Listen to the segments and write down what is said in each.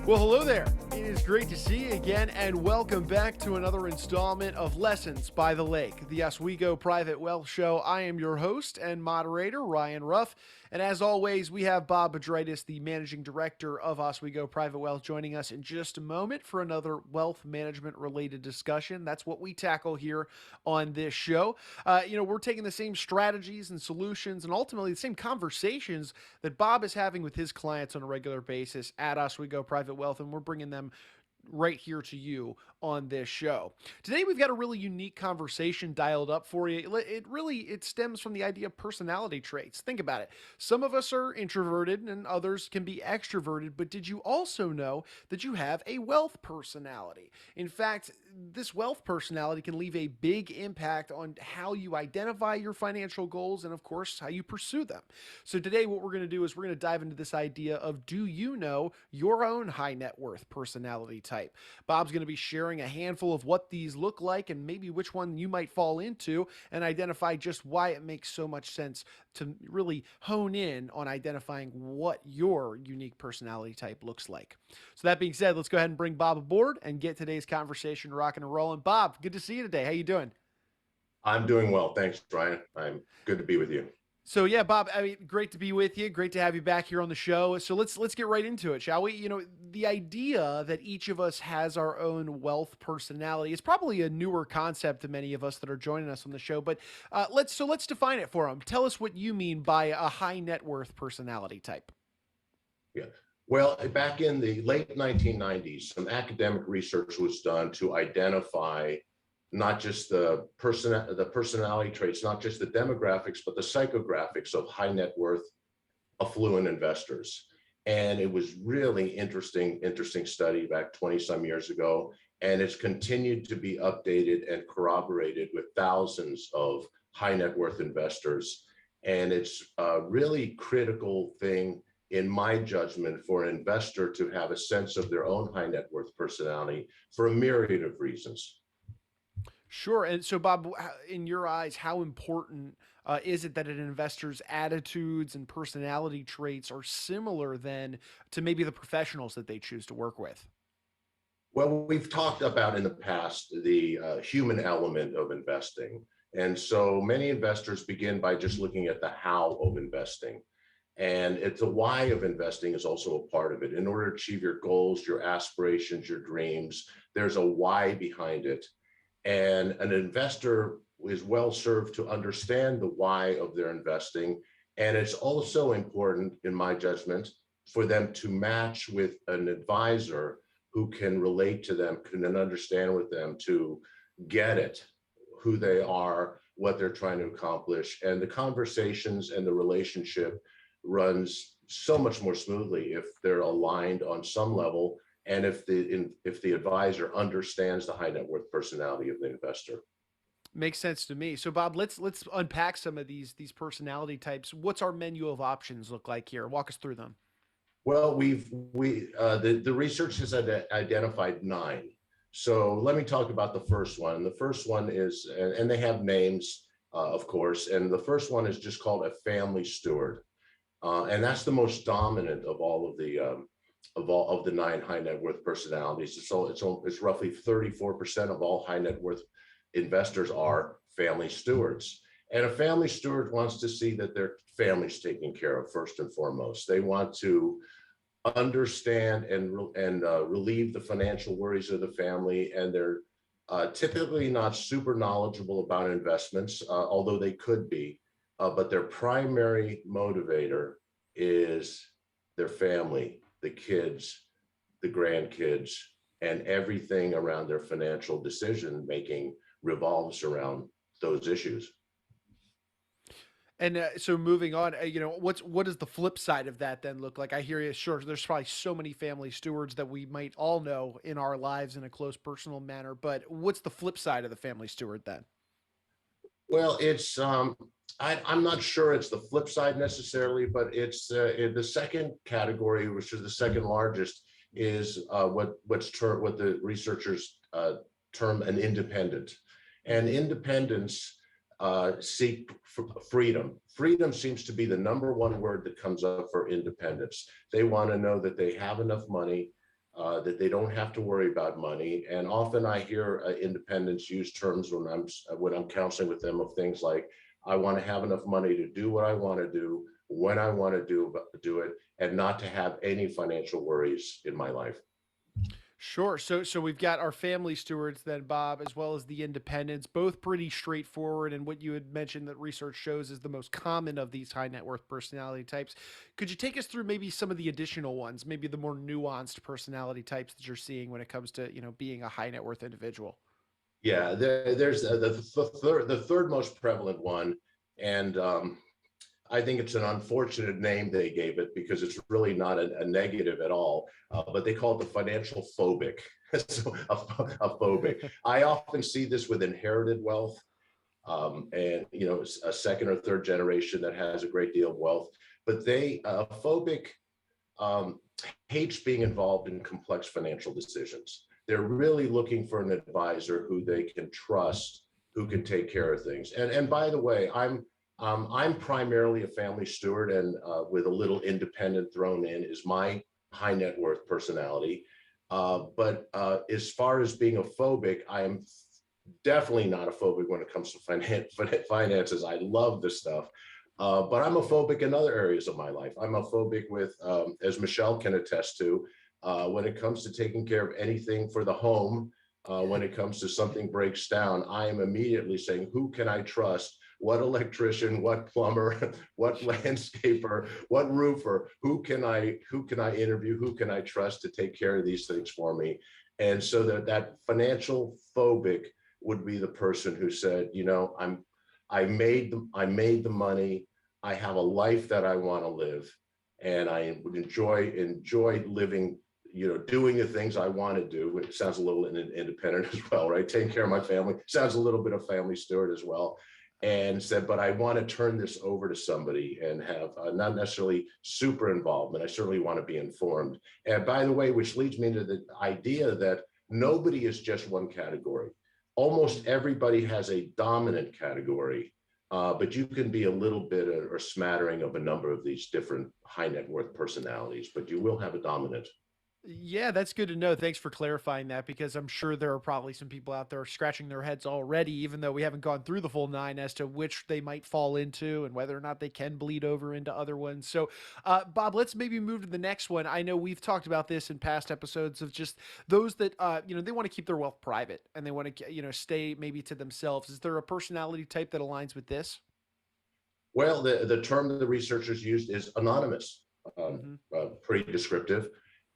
Well, hello there. It is great to see you again, and welcome back to another installment of Lessons by the Lake, the Oswego Private Wealth Show. I am your host and moderator, Ryan Ruff, and as always, we have Bob Bedreitis, the managing director of Oswego Private Wealth, joining us in just a moment for another wealth management-related discussion. That's what we tackle here on this show. We're taking the same strategies and solutions, and ultimately the same conversations that Bob is having with his clients on a regular basis at Oswego Private Wealth, and we're bringing them right here to you on this show. Today we've got a really unique conversation dialed up for you. It stems from the idea of personality traits. Think about it. Some of us are introverted and others can be extroverted, but did you also know that you have a wealth personality? In fact, this wealth personality can leave a big impact on how you identify your financial goals and of course how you pursue them. So today what we're going to do is we're going to dive into this idea of, do you know your own high net worth personality type? Bob's going to be sharing a handful of what these look like and maybe which one you might fall into, and identify just why it makes so much sense to really hone in on identifying what your unique personality type looks like. So that being said, let's go ahead and bring Bob aboard and get today's conversation rocking and rolling. Bob, good to see you today. How you doing? I'm doing well. Thanks, Ryan. I'm good to be with you. So yeah, Bob, I mean, great to be with you. Great to have you back here on the show. So let's get right into it, shall we? The idea that each of us has our own wealth personality is probably a newer concept to many of us that are joining us on the show. But let's define it for them. Tell us what you mean by a high net worth personality type. Yeah. Well, back in the late 1990s, some academic research was done to identify not just the personality traits, not just the demographics, but the psychographics of high net worth affluent investors. And it was really interesting study back 20 some years ago. And it's continued to be updated and corroborated with thousands of high net worth investors. And it's a really critical thing, in my judgment, for an investor to have a sense of their own high net worth personality for a myriad of reasons. Sure. And so, Bob, in your eyes, how important is it that an investor's attitudes and personality traits are similar then to maybe the professionals that they choose to work with? Well, we've talked about in the past the human element of investing. And so many investors begin by just looking at the how of investing. And it's the why of investing is also a part of it. In order to achieve your goals, your aspirations, your dreams, there's a why behind it. And an investor is well served to understand the why of their investing. And it's also important, in my judgment, for them to match with an advisor who can relate to them, can understand with them, to get it, who they are, what they're trying to accomplish. And the conversations and the relationship runs so much more smoothly if they're aligned on some level, and if the advisor understands the high net worth personality of the investor. Makes sense to me. So, Bob, let's unpack some of these personality types. What's our menu of options look like here? Walk us through them. Well, the research has identified 9. So let me talk about the first one. The first one is, and they have names, of course, and the first one is just called a family steward, and that's the most dominant of all of the 9 high net worth personalities. So it's roughly 34% of all high net worth investors are family stewards. And a family steward wants to see that their family's taken care of first and foremost. They want to understand and relieve the financial worries of the family. And they're typically not super knowledgeable about investments, although they could be. But their primary motivator is their family, the kids, the grandkids, and everything around their financial decision making revolves around those issues. And so moving on, what does the flip side of that then look like? I hear you. Sure, there's probably so many family stewards that we might all know in our lives in a close personal manner, but what's the flip side of the family steward then? Well, I'm not sure it's the flip side necessarily, but it's in the second category, which is the second largest, is what the researchers term an independent. And independence seek freedom. Freedom seems to be the number one word that comes up for independence. They want to know that they have enough money that they don't have to worry about money. And often I hear independents use terms when I'm counseling with them of things like, I want to have enough money to do what I want to do when I want to do it, and not to have any financial worries in my life. Sure. So we've got our family stewards then, Bob, as well as the independents, both pretty straightforward. And what you had mentioned that research shows is the most common of these high net worth personality types. Could you take us through maybe some of the additional ones, maybe the more nuanced personality types that you're seeing when it comes to, being a high net worth individual? Yeah, there's the third most prevalent one, and I think it's an unfortunate name they gave it because it's really not a negative at all. But they call it the financial phobic. So a phobic. I often see this with inherited wealth, and a second or third generation that has a great deal of wealth. But they phobic um, hates being involved in complex financial decisions. They're really looking for an advisor who they can trust, who can take care of things. And by the way, I'm primarily a family steward, and with a little independent thrown in is my high net worth personality. But as far as being a phobic, I am definitely not a phobic when it comes to finances. I love this stuff. But I'm a phobic in other areas of my life. I'm a phobic with, as Michelle can attest to, when it comes to taking care of anything for the home. When it comes to something breaks down, I am immediately saying, who can I trust? What electrician, what plumber, what landscaper, what roofer, who can I interview, who can I trust to take care of these things for me? And so that financial phobic would be the person who said, I made the money. I have a life that I want to live, and I would enjoy living, doing the things I want to do. It sounds a little independent as well, right? Taking care of my family sounds a little bit of family steward as well. And said, but I want to turn this over to somebody and have not necessarily super involvement. I certainly want to be informed. And by the way, which leads me to the idea that nobody is just one category. Almost everybody has a dominant category, but you can be a little bit or smattering of a number of these different high net worth personalities, but you will have a dominant. Yeah, that's good to know. Thanks for clarifying that, because I'm sure there are probably some people out there scratching their heads already, even though we haven't gone through the full nine, as to which they might fall into and whether or not they can bleed over into other ones. So, Bob, let's maybe move to the next one. I know we've talked about this in past episodes of just those that, they want to keep their wealth private and they want to, stay maybe to themselves. Is there a personality type that aligns with this? Well, the term that the researchers used is anonymous, Mm-hmm. pretty descriptive.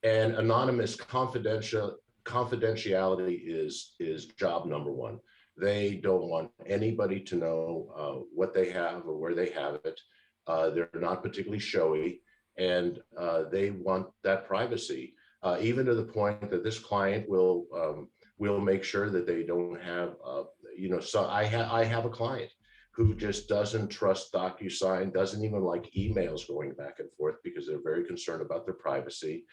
And anonymous confidentiality is job number one. They don't want anybody to know what they have or where they have it. They're not particularly showy, and they want that privacy, even to the point that this client will make sure that they don't have, So I have a client who just doesn't trust DocuSign, doesn't even like emails going back and forth because they're very concerned about their privacy,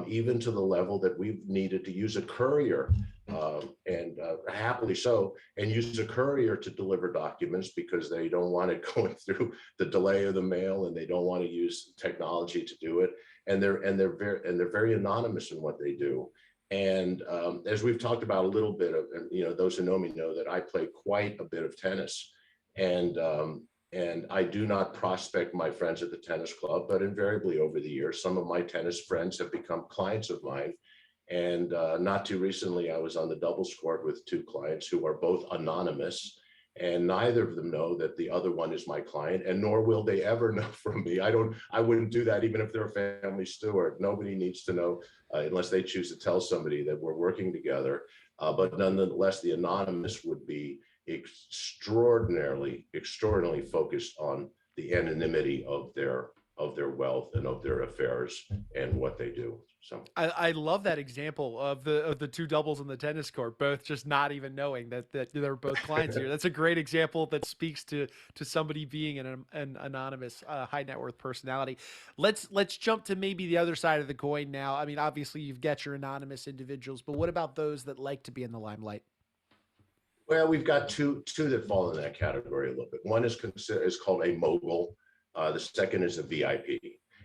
even to the level that we've needed to use a courier, and happily so, and use a courier to deliver documents because they don't want it going through the delay of the mail, and they don't want to use technology to do it. And they're very anonymous in what they do. And as we've talked about a little bit of, and those who know me know that I play quite a bit of tennis, and I do not prospect my friends at the tennis club, but invariably over the years, some of my tennis friends have become clients of mine. And not too recently, I was on the doubles court with two clients who are both anonymous, and neither of them know that the other one is my client, and nor will they ever know from me. I wouldn't do that even if they're a family steward. Nobody needs to know unless they choose to tell somebody that we're working together. But nonetheless, the anonymous would be extraordinarily focused on the anonymity of their wealth and of their affairs and what they do. So I love that example of the two doubles on the tennis court, both just not even knowing that they're both clients here. That's a great example that speaks to somebody being an anonymous high net worth personality. Let's jump to maybe the other side of the coin now. I mean, obviously you've got your anonymous individuals, but what about those that like to be in the limelight? well, we've got two that fall in that category a little bit. One is called a mogul. The second is a VIP.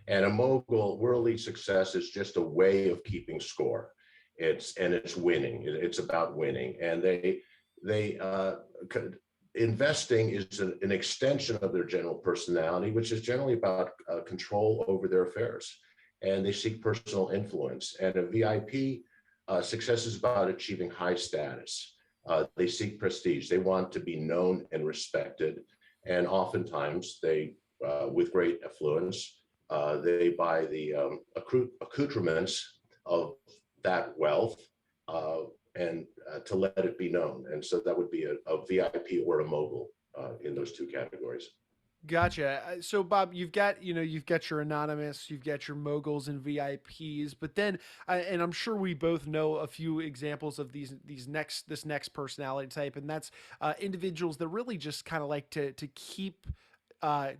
And a mogul, worldly success is just a way of keeping score. It's winning. It's about winning. And they investing is an extension of their general personality, which is generally about control over their affairs. And they seek personal influence. And a VIP success is about achieving high status. They seek prestige. They want to be known and respected. And oftentimes they, with great affluence, they buy the accoutrements of that wealth and to let it be known. And so that would be a VIP or a mogul in those two categories. Gotcha. So Bob, you've got your anonymous, you've got your moguls and VIPs, but then, and I'm sure we both know a few examples of this next personality type, and that's individuals that really just kind of like to keep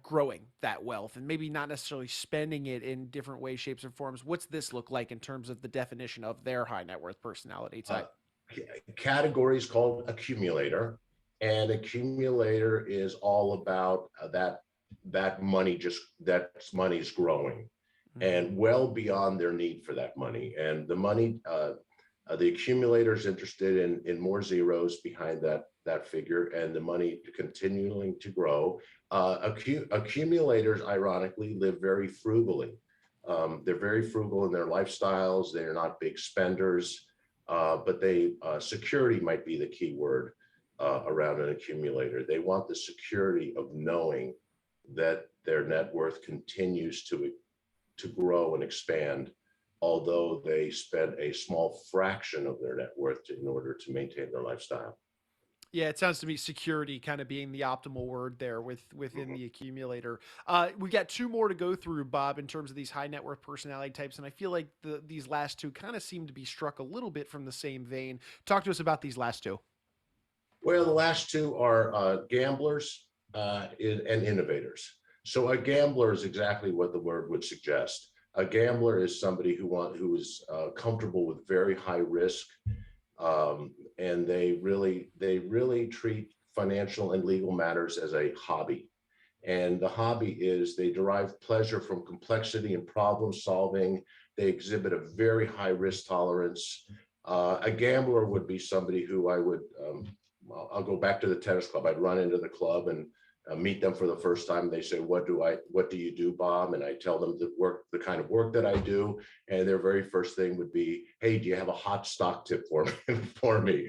growing that wealth and maybe not necessarily spending it in different ways, shapes, or forms. What's this look like in terms of the definition of their high net worth personality Uh, type? Categories called accumulator, and accumulator is all about that money's growing Mhm. and well beyond their need for that money. And the money, the accumulator is interested in more zeros behind that figure, and the money continuing to grow. Accumulators, ironically, live very frugally. They're very frugal in their lifestyles. They're not big spenders, but security might be the key word around an accumulator. They want the security of knowing that their net worth continues to grow and expand, although they spend a small fraction of their net worth in order to maintain their lifestyle. Yeah, it sounds to me security kind of being the optimal word there within Mhm. the accumulator. We got two more to go through, Bob, in terms of these high net worth personality types, and I feel like these last two kind of seem to be struck a little bit from the same vein. Talk to us about these last two. Well, the last two are gamblers and innovators. So a gambler is exactly what the word would suggest. A gambler is somebody who is comfortable with very high risk, and they really treat financial and legal matters as a hobby. And the hobby is they derive pleasure from complexity and problem solving. They exhibit a very high risk tolerance. A gambler would be somebody who I'll go back to the tennis club. I'd run into the club and meet them for the first time. They say, what do you do, Bob? And I tell them the kind of work that I do. And their very first thing would be, hey, do you have a hot stock tip for me? For me,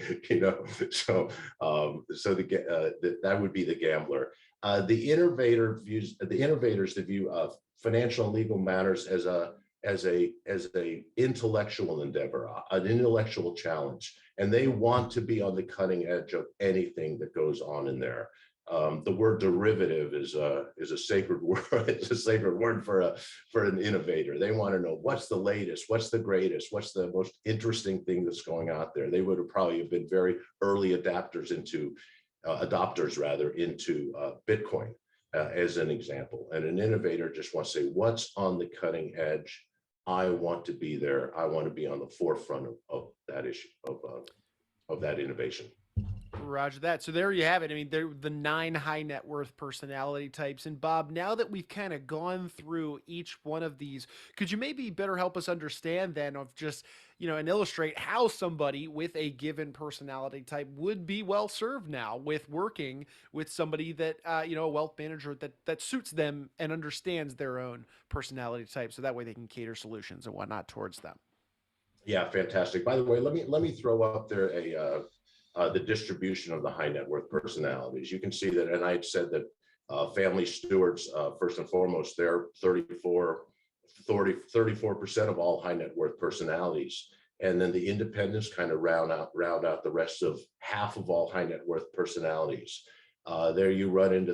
that would be the gambler. The innovators that view financial and legal matters as a intellectual endeavor, an intellectual challenge, and they want to be on the cutting edge of anything that goes on in there. The word derivative is a sacred word. It's a sacred word for an innovator. They want to know what's the latest, what's the greatest, what's the most interesting thing that's going out there. They would have probably been very early adopters rather into Bitcoin as an example. And an innovator just wants to say, what's on the cutting edge? I want to be there. I want to be on the forefront of that issue of that innovation. Roger that. So there you have it. I mean, they're the nine high net worth personality types. And Bob, now that we've kind of gone through each one of these, could you maybe better help us understand then of just, and illustrate how somebody with a given personality type would be well served now with working with somebody that, a wealth manager that suits them and understands their own personality type. So that way they can cater solutions and whatnot towards them. Yeah, fantastic. By the way, let me throw up there the distribution of the high net worth personalities. You can see that, and I had said that family stewards, first and foremost, they're 34% of all high net worth personalities. And then the independents kind of round out the rest of half of all high net worth personalities. There you run into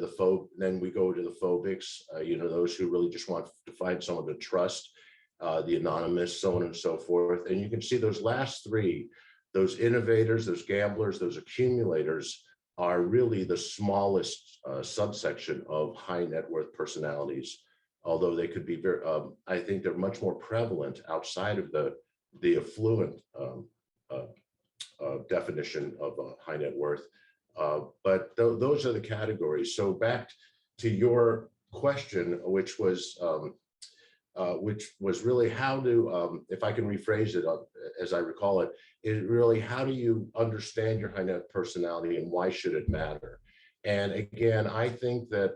then we go to the phobics, those who really just want to find someone to trust, the anonymous, so on and so forth. And you can see those last three, those innovators, those gamblers, those accumulators are really the smallest subsection of high net worth personalities, although they could be I think they're much more prevalent outside of the affluent definition of high net worth. But those are the categories. So back to your question, which was which was really how to, if I can rephrase it as I recall it, is really how do you understand your high net personality and why should it matter? And again, I think that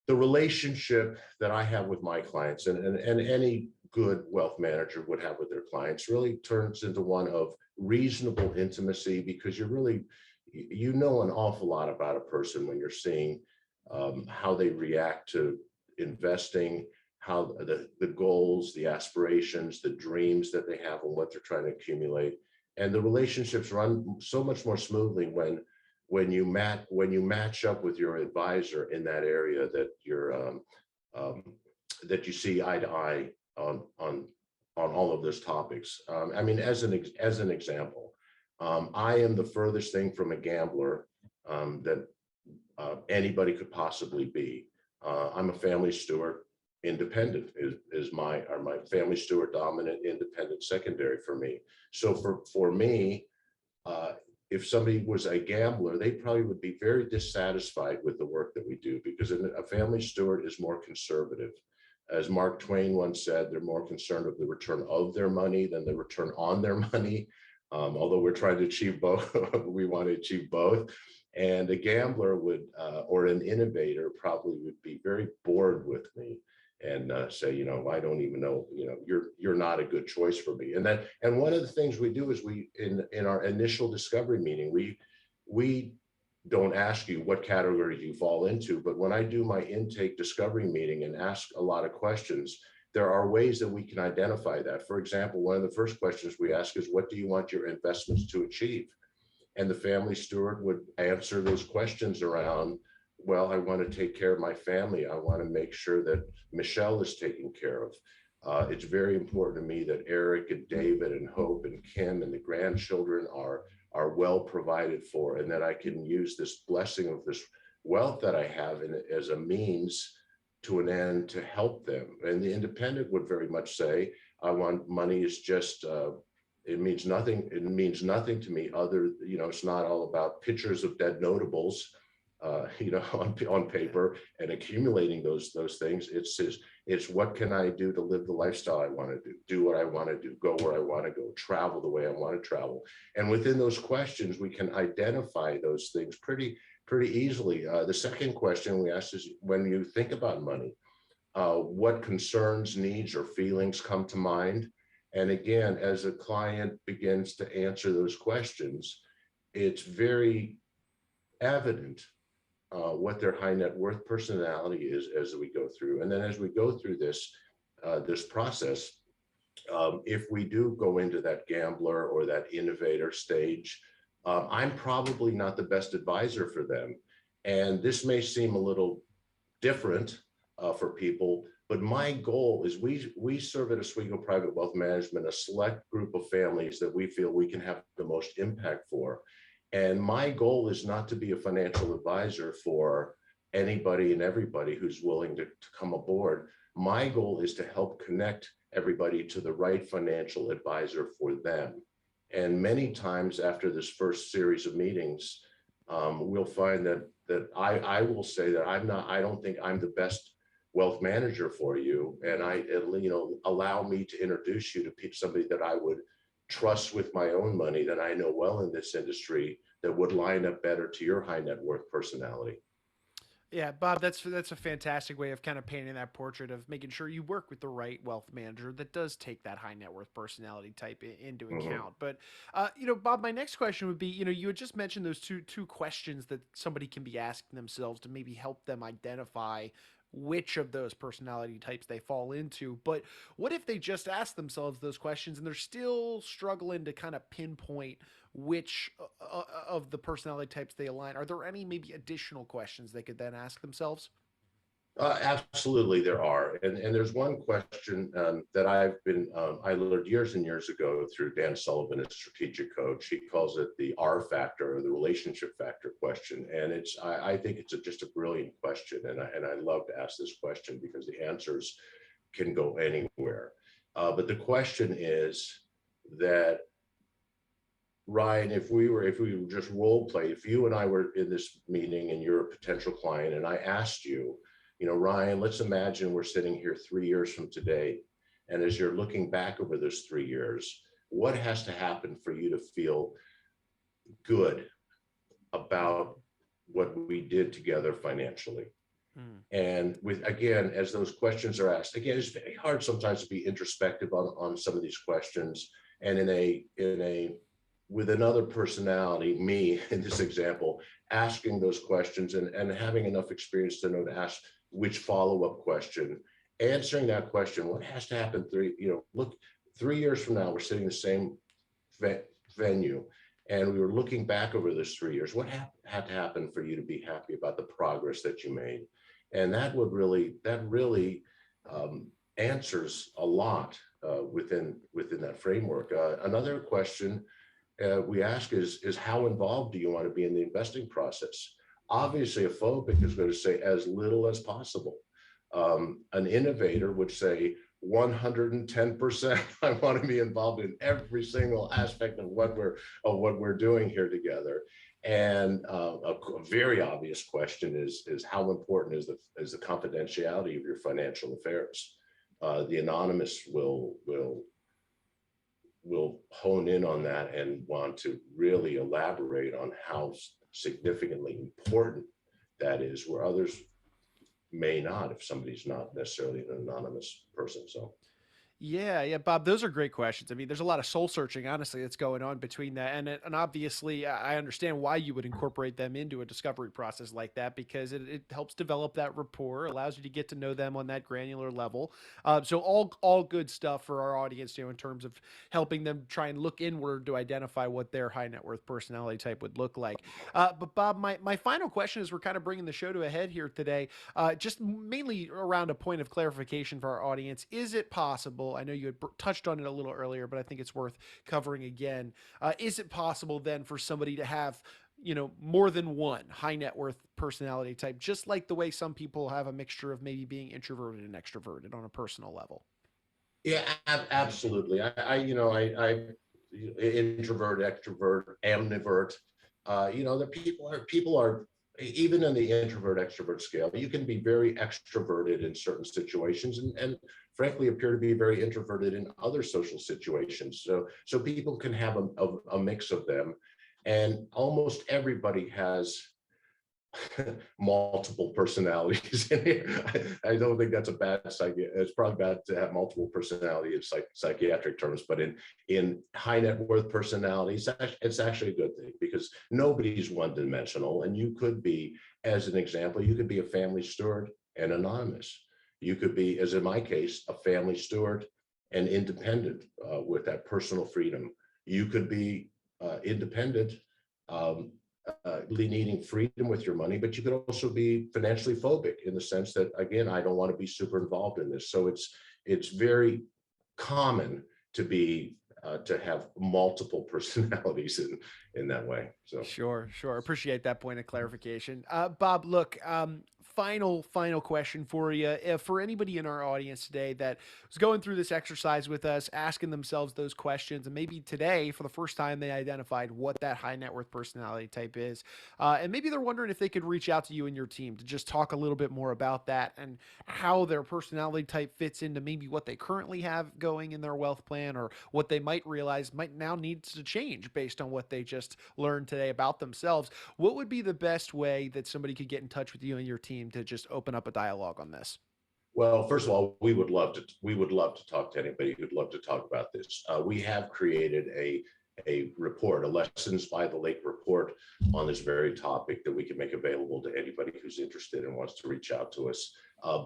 the relationship that I have with my clients and any good wealth manager would have with their clients really turns into one of reasonable intimacy, because you know an awful lot about a person when you're seeing how they react to investing, how the goals, the aspirations, the dreams that they have and what they're trying to accumulate. And the relationships run so much more smoothly when you match up with your advisor in that area that um, that you see eye to eye on all of those topics. I mean, as an example, I am the furthest thing from a gambler that anybody could possibly be. I'm a family steward. Independent is my family steward, dominant, independent, secondary for me. So for me, if somebody was a gambler, they probably would be very dissatisfied with the work that we do, because a family steward is more conservative. As Mark Twain once said, they're more concerned with the return of their money than the return on their money. Although we're trying to achieve both, we want to achieve both. And a gambler or an innovator probably would be very bored with me and say, I don't even know, you're not a good choice for me. And one of the things we do is in our initial discovery meeting, we don't ask you what category you fall into, but when I do my intake discovery meeting and ask a lot of questions, there are ways that we can identify that. For example, one of the first questions we ask is, what do you want your investments to achieve? And the family steward would answer those questions around, well, I want to take care of my family. I want to make sure that Michelle is taken care of. It's very important to me that Eric and David and Hope and Kim and the grandchildren are well provided for, and that I can use this blessing of this wealth that I have as a means to an end to help them. And the independent would very much say, I want money is just, it means nothing. It means nothing to me other, it's not all about pictures of dead notables, on paper and accumulating those things. It's what can I do to live the lifestyle I want to do what I want to do, go where I want to go, travel the way I want to travel. And within those questions, we can identify those things pretty easily. The second question we asked is, when you think about money, what concerns, needs, or feelings come to mind? And again, as a client begins to answer those questions, it's very evident what their high net worth personality is as we go through. And then as we go through this process, if we do go into that gambler or that innovator stage, I'm probably not the best advisor for them. And this may seem a little different for people, but my goal is we serve at Oswego Private Wealth Management a select group of families that we feel we can have the most impact for. And my goal is not to be a financial advisor for anybody and everybody who's willing to come aboard. My goal is to help connect everybody to the right financial advisor for them. And many times after this first series of meetings, we'll find that I will say that I don't think I'm the best wealth manager for you. And allow me to introduce you to somebody that I would trust with my own money that I know well in this industry that would line up better to your high net worth personality. Yeah, Bob, that's a fantastic way of kind of painting that portrait of making sure you work with the right wealth manager that does take that high net worth personality type into Mhm. account. But Bob, my next question would be, you had just mentioned those two questions that somebody can be asking themselves to maybe help them identify which of those personality types they fall into. But what if they just ask themselves those questions and they're still struggling to kind of pinpoint which of the personality types they align? Are there any maybe additional questions they could then ask themselves? Absolutely, there are, and there's one question that I learned years and years ago through Dan Sullivan, a strategic coach. He calls it the R factor, or the relationship factor question, and I think it's just a brilliant question, and I love to ask this question because the answers can go anywhere. But the question is that, Ryan, if we were just role play, if you and I were in this meeting and you're a potential client, and I asked you, Ryan, let's imagine we're sitting here 3 years from today. And as you're looking back over those 3 years, what has to happen for you to feel good about what we did together financially? Mm. And again, as those questions are asked, again, it's very hard sometimes to be introspective on some of these questions. And with another personality, me in this example, asking those questions and having enough experience to know to ask which follow-up question, answering that question, what has to happen look, 3 years from now, we're sitting in the same venue, and we were looking back over those 3 years, what had to happen for you to be happy about the progress that you made? And that really answers a lot within that framework. Another question we ask is how involved do you want to be in the investing process? Obviously, a phobic is going to say as little as possible. An innovator would say 110%. I want to be involved in every single aspect of what we're doing here together. And a very obvious question is how important is the confidentiality of your financial affairs? The anonymous will hone in on that and want to really elaborate on how significantly important that is, where others may not, if somebody's not necessarily an anonymous person. So Yeah, Bob, those are great questions. I mean, there's a lot of soul searching, honestly, that's going on between that, and obviously, I understand why you would incorporate them into a discovery process like that because it helps develop that rapport, allows you to get to know them on that granular level. So all good stuff for our audience, in terms of helping them try and look inward to identify what their high net worth personality type would look like. But Bob, my final question is, we're kind of bringing the show to a head here today, just mainly around a point of clarification for our audience. Is it possible? I know you had touched on it a little earlier, but I think it's worth covering again. Is it possible then for somebody to have, more than one high net worth personality type, just like the way some people have a mixture of maybe being introverted and extroverted on a personal level? yeah, absolutely. I introvert, extrovert, ambivert. The people are even in the introvert extrovert scale. You can be very extroverted in certain situations, and frankly appear to be very introverted in other social situations. So people can have a mix of them, and almost everybody has multiple personalities in here. I don't think that's a bad it's probably bad to have multiple personality in psychiatric terms, but in high net worth personalities, it's actually a good thing because nobody's one dimensional. And you could be, as an example, you could be a family steward and anonymous. You could be, as in my case, a family steward and independent with that personal freedom. You could be independent, needing freedom with your money, but you could also be financially phobic in the sense that, again, I don't want to be super involved in this. So it's very common to have multiple personalities in that way. So Sure. Appreciate that point of clarification. Bob, look, final question for you. If for anybody in our audience today that was going through this exercise with us, asking themselves those questions, and maybe today for the first time they identified what that high net worth personality type is, and maybe they're wondering if they could reach out to you and your team to just talk a little bit more about that and how their personality type fits into maybe what they currently have going in their wealth plan, or what they might realize might now need to change based on what they just learned today about themselves. What would be the best way that somebody could get in touch with you and your team to just open up a dialogue on this? well, first of all, we would love to talk to anybody who'd love to talk about this. We have created a report, a lessons by the lake report on this very topic that we can make available to anybody who's interested and wants to reach out to us.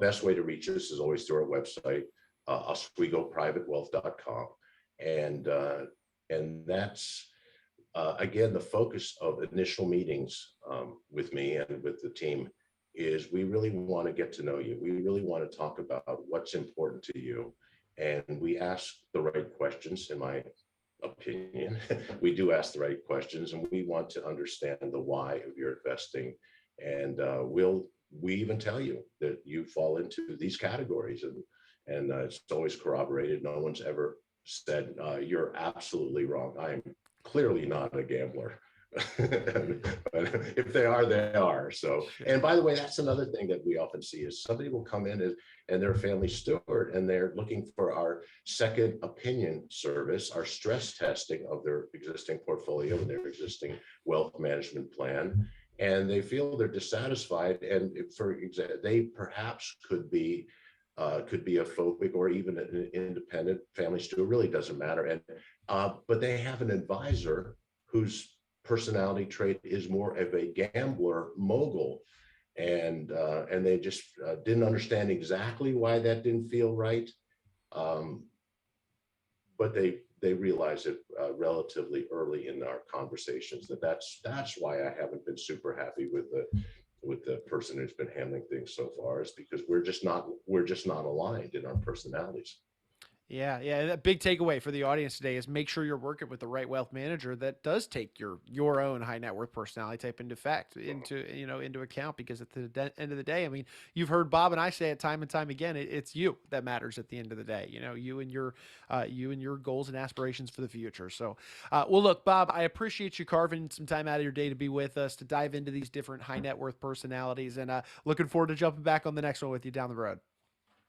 Best way to reach us is always through our website, oswegoprivatewealth.com. And that's, again, the focus of initial meetings with me and with the team is we really want to get to know you. We really want to talk about what's important to you. And we ask the right questions, in my opinion. We do ask the right questions, and we want to understand the why of your investing. And we even tell you that you fall into these categories, and it's always corroborated. No one's ever said you're absolutely wrong. I am clearly not a gambler. But if they are, they are. So, and Sure. by the way, that's another thing that we often see is somebody will come in and they're a family steward and they're looking for our second opinion service, our stress testing of their existing portfolio and their existing wealth management plan. And they feel they're dissatisfied. And for example, they perhaps could be a phobic or even an independent family steward, really doesn't matter. And but they have an advisor whose personality trait is more of a gambler mogul, and they just didn't understand exactly why that didn't feel right, um, but they realized it relatively early in our conversations that that's why I haven't been super happy with the person who's been handling things so far, is because we're just not aligned in our personalities. Yeah, yeah. That big takeaway for the audience today is make sure you're working with the right wealth manager that does take your own high net worth personality type into account. Because at the end of the day, I mean, you've heard Bob and I say it time and time again. It's you that matters at the end of the day. You and your goals and aspirations for the future. So, well, look, Bob, I appreciate you carving some time out of your day to be with us to dive into these different high net worth personalities, and looking forward to jumping back on the next one with you down the road.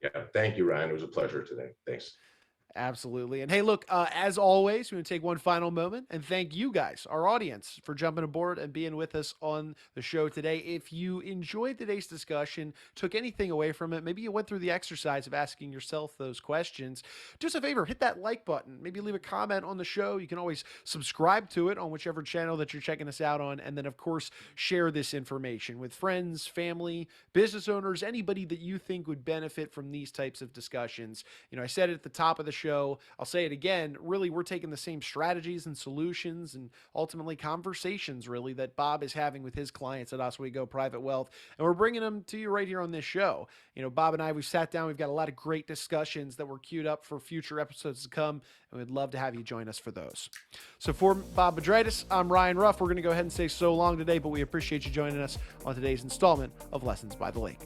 Yeah, thank you, Ryan. It was a pleasure today. Thanks. Absolutely. And hey, look, as always, we're going to take one final moment and thank you guys, our audience, for jumping aboard and being with us on the show today. If you enjoyed today's discussion, took anything away from it, maybe you went through the exercise of asking yourself those questions, do us a favor, hit that like button, maybe leave a comment on the show. You can always subscribe to it on whichever channel that you're checking us out on. And then, of course, share this information with friends, family, business owners, anybody that you think would benefit from these types of discussions. I said it at the top of the show. I'll say it again. Really, we're taking the same strategies and solutions and ultimately conversations, really, that Bob is having with his clients at Oswego Private Wealth. And we're bringing them to you right here on this show. Bob and I, we've sat down. We've got a lot of great discussions that were queued up for future episodes to come. And we'd love to have you join us for those. So for Bob Bedreitis, I'm Ryan Ruff. We're going to go ahead and say so long today, but we appreciate you joining us on today's installment of Lessons by the Lake.